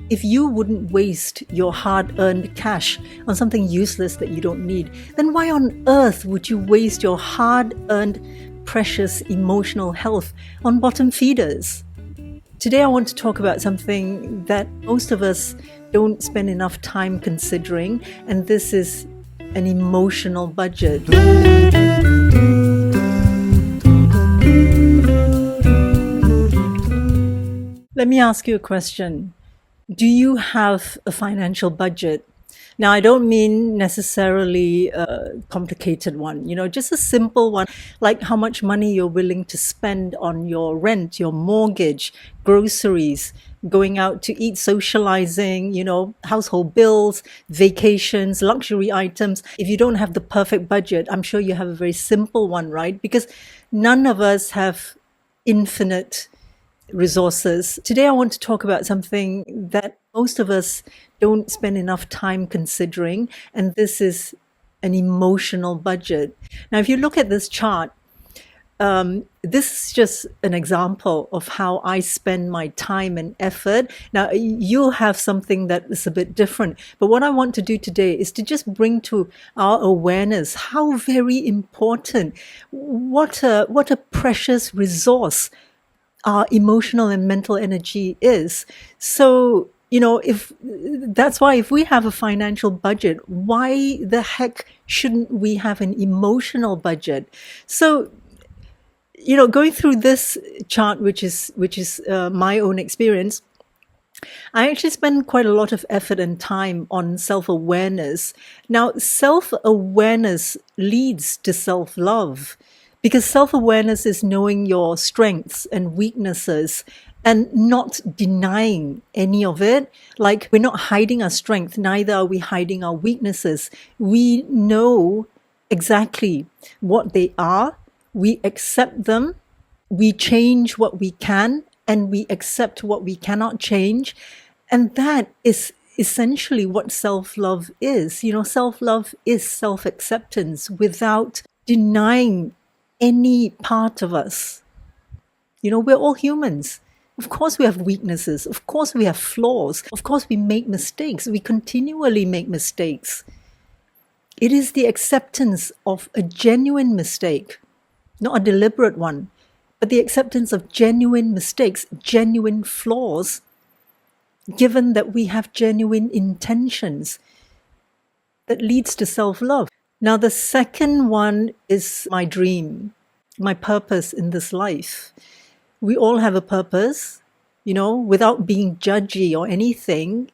If you wouldn't waste your hard-earned cash on something useless that you don't need, then why on earth would you waste your hard-earned, precious emotional health on bottom feeders? Today I want to talk about something that most of us don't spend enough time considering, and this is an emotional budget. Let me ask you a question. Do you have a financial budget? Now, I don't mean necessarily a complicated one, just a simple one, like how much money you're willing to spend on your rent, your mortgage, groceries, going out to eat, socializing, household bills, vacations, luxury items. If you don't have the perfect budget, I'm sure you have a very simple one, right? Because none of us have infinite resources. Today I want to talk about something that most of us don't spend enough time considering, and this is an emotional budget. Now, if you look at this chart, this is just an example of how I spend my time and effort. Now, you'll have something that is a bit different, but what I want to do today is to just bring to our awareness how very important, what a precious resource our emotional and mental energy is. So, if we have a financial budget, why the heck shouldn't we have an emotional budget? So, going through this chart, which is my own experience, I actually spend quite a lot of effort and time on self-awareness. Now, self-awareness leads to self-love, because self-awareness is knowing your strengths and weaknesses and not denying any of it. Like, we're not hiding our strength, neither are we hiding our weaknesses. We know exactly what they are, we accept them, we change what we can, and we accept what we cannot change. And that is essentially what self-love is. Self-love is self-acceptance without denying any part of us. We're all humans. Of course we have weaknesses. Of course we have flaws. Of course we make mistakes. We continually make mistakes. It is the acceptance of a genuine mistake, not a deliberate one, but the acceptance of genuine mistakes, genuine flaws, given that we have genuine intentions, that leads to self-love. Now, the second one is my dream, my purpose in this life. We all have a purpose, without being judgy or anything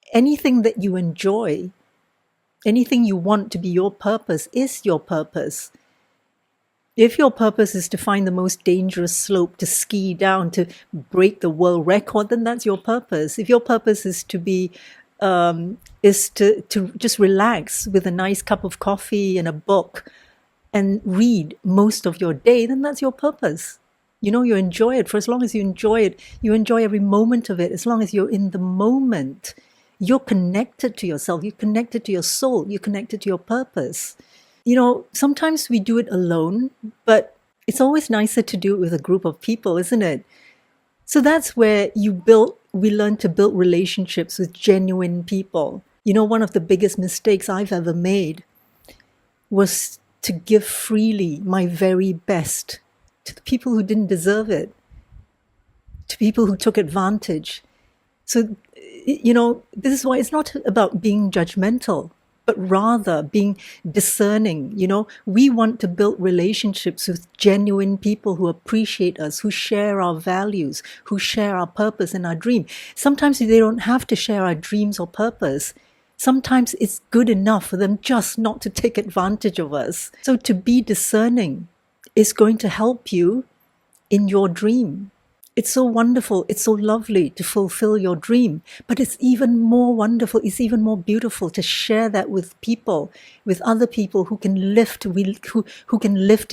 that you enjoy, anything you want to be your purpose is your purpose. If your purpose is to find the most dangerous slope to ski down to break the world record, then that's your purpose. If your purpose is to be to just relax with a nice cup of coffee and a book and read most of your day, then that's your purpose. You enjoy it. For as long as you enjoy it, you enjoy every moment of it. As long as you're in the moment, you're connected to yourself, you're connected to your soul, you're connected to your purpose. Sometimes we do it alone, but it's always nicer to do it with a group of people, isn't it? So that's where we learn to build relationships with genuine people. One of the biggest mistakes I've ever made was to give freely my very best to the people who didn't deserve it, to people who took advantage. So, this is why it's not about being judgmental, but rather being discerning. We want to build relationships with genuine people who appreciate us, who share our values, who share our purpose and our dream. Sometimes they don't have to share our dreams or purpose. Sometimes it's good enough for them just not to take advantage of us. So to be discerning is going to help you in your dream. It's so wonderful, it's so lovely to fulfill your dream, but it's even more wonderful, it's even more beautiful to share that with people, with other people who can lift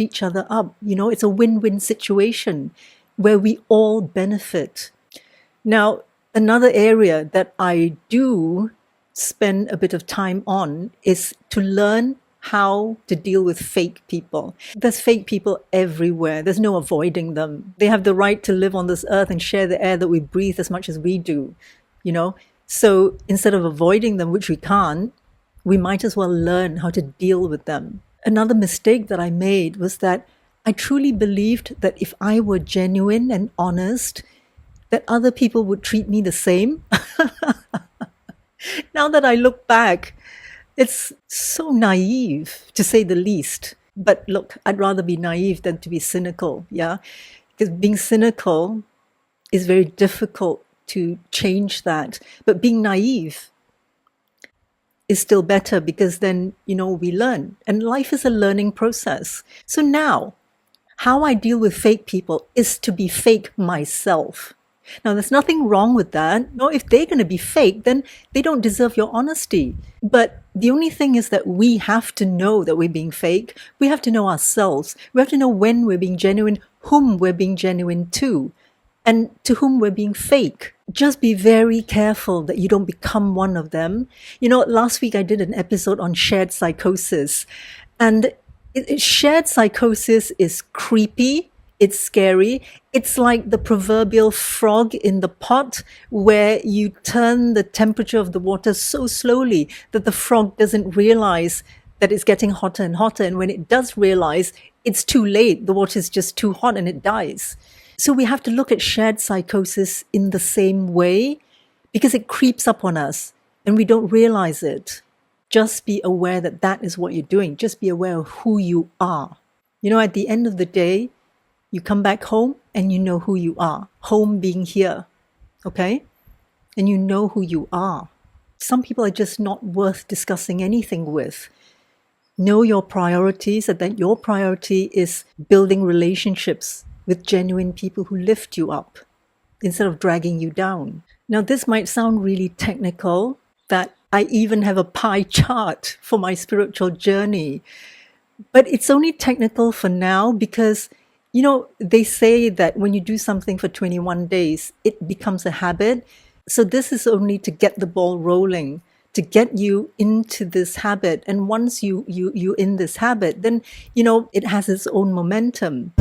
each other up. It's a win-win situation where we all benefit. Now, another area that I do spend a bit of time on is to learn how to deal with fake people. There's fake people everywhere. There's no avoiding them. They have the right to live on this earth and share the air that we breathe as much as we do, So instead of avoiding them, which we can't, we might as well learn how to deal with them. Another mistake that I made was that I truly believed that if I were genuine and honest, that other people would treat me the same. Now that I look back, it's so naive, to say the least. But look, I'd rather be naive than to be cynical, yeah? Because being cynical is very difficult to change that. But being naive is still better, because then, we learn. And life is a learning process. So now, how I deal with fake people is to be fake myself. Now, there's nothing wrong with that. No, if they're going to be fake, then they don't deserve your honesty. But the only thing is that we have to know that we're being fake. We have to know ourselves. We have to know when we're being genuine, whom we're being genuine to, and to whom we're being fake. Just be very careful that you don't become one of them. Last week I did an episode on shared psychosis. And shared psychosis is creepy. It's scary. It's like the proverbial frog in the pot, where you turn the temperature of the water so slowly that the frog doesn't realize that it's getting hotter and hotter. And when it does realize, it's too late. The water is just too hot and it dies. So we have to look at shared psychosis in the same way, because it creeps up on us and we don't realize it. Just be aware that that is what you're doing. Just be aware of who you are. At the end of the day, you come back home and you know who you are. Home being here, okay? And you know who you are. Some people are just not worth discussing anything with. Know your priorities, and that your priority is building relationships with genuine people who lift you up instead of dragging you down. Now, this might sound really technical, that I even have a pie chart for my spiritual journey. But it's only technical for now because, they say that when you do something for 21 days, it becomes a habit. So this is only to get the ball rolling, to get you into this habit. And once you're in this habit, then, it has its own momentum.